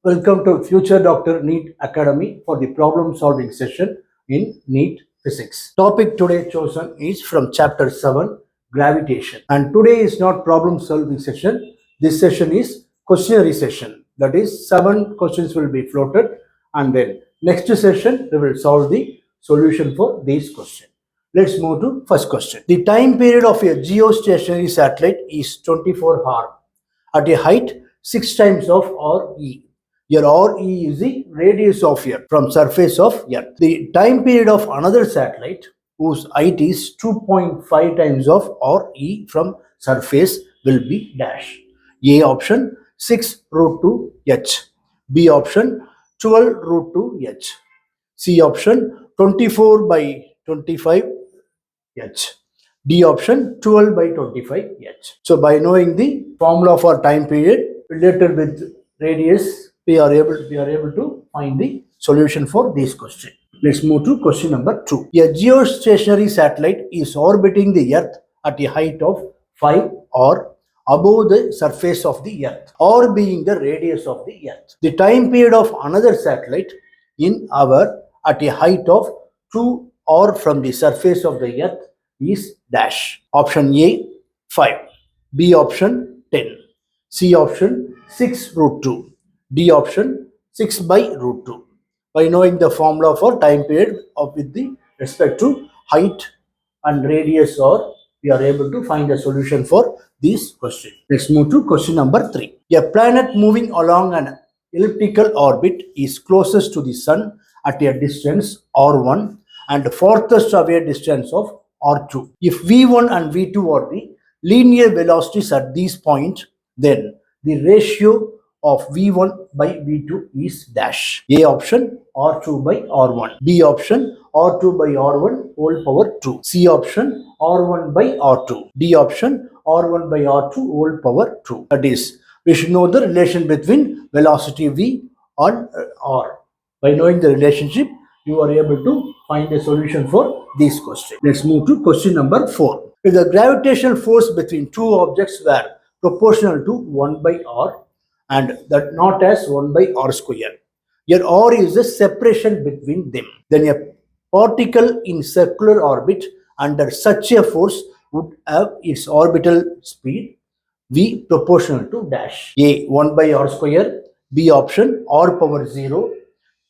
Welcome to Future Doctor NEET Academy for the problem solving session in NEET Physics. Topic today chosen is from chapter 7, Gravitation. And today is not problem solving session. This session is questionnaire session. That is 7 questions will be floated, and then next session we will solve the solution for these questions. Let's move to first question. The time period of a geostationary satellite is 24 hours at a height 6 times of RE. Here RE is the radius of Earth from surface of Earth. The time period of another satellite whose height is 2.5 times of RE from surface will be dash. A option 6 root 2 H. B option 12 root 2 H. C option 24 by 25 H. D option 12 by 25 H. So by knowing the formula for time period related with radius, we are able to find the solution for this question. Let's move to question number 2. A geostationary satellite is orbiting the Earth at a height of 5 or above the surface of the Earth, or being the radius of the Earth. The time period of another satellite in hour at a height of 2 or from the surface of the Earth is dash. Option A 5, B option 10, C option 6 root 2, D option 6 by root 2. By knowing the formula for time period of with the respect to height and radius, or we are able to find a solution for this question. Let's move to question number 3. A planet moving along an elliptical orbit is closest to the sun at a distance r1 and farthest away distance of r2. If v1 and v2 are the linear velocities at these points, then the ratio of v1 by v2 is dash. A option r2 by r1, B option r2 by r1 whole power 2, C option r1 by r2, D option r1 by r2 whole power 2. That is, we should know the relation between velocity v and r. By knowing the relationship, you are able to find a solution for this question. Let's move to question number 4. If the gravitational force between two objects were proportional to 1 by r, and that not as 1 by r square. Here r is the separation between them. Then a particle in circular orbit under such a force would have its orbital speed v proportional to dash. A 1 by r square, B option r power 0,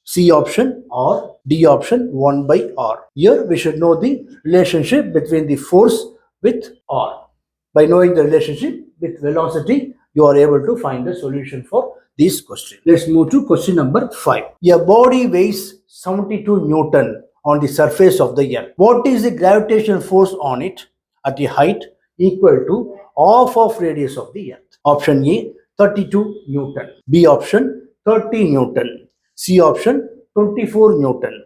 C option r, D option 1 by r. Here we should know the relationship between the force with r. By knowing the relationship with velocity, you are able to find the solution for this question. Let's move to question number 5. A body weighs 72 Newton on the surface of the Earth. What is the gravitational force on it at a height equal to half of radius of the Earth? Option A 32 Newton, B option 30 Newton, C option 24 Newton,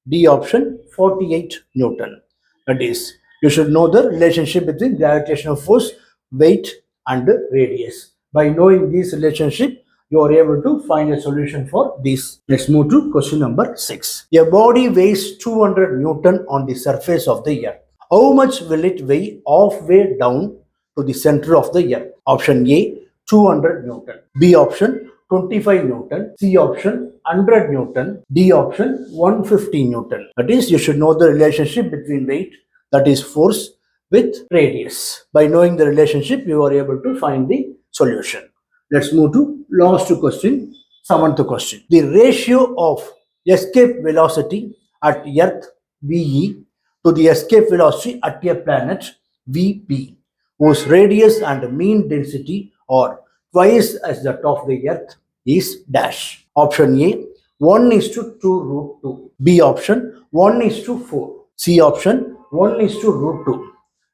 D option 48 Newton. That is, you should know the relationship between gravitational force, weight and radius. By knowing this relationship, you are able to find a solution for this. Let's move to question number 6. A body weighs 200 Newton on the surface of the Earth. How much will it weigh halfway down to the center of the Earth? Option A 200 Newton, B option 25 Newton, C option 100 Newton, D option 150 Newton. That is, you should know the relationship between weight, that is force, with radius. By knowing the relationship, you are able to find the solution. Let's move to last question, 7th question. The ratio of escape velocity at Earth VE to the escape velocity at a planet VP, whose radius and mean density are twice as that of the Earth, is dash. Option A 1 is to 2 root 2, B option 1 is to 4, C option 1 is to root 2,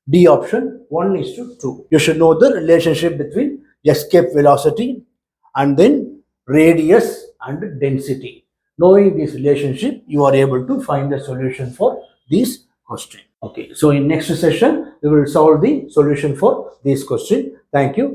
D option 1 is to 2. You should know the relationship between escape velocity and then radius and density. Knowing this relationship, you are able to find the solution for this question. Okay, so in next session, we will solve the solution for this question. Thank you.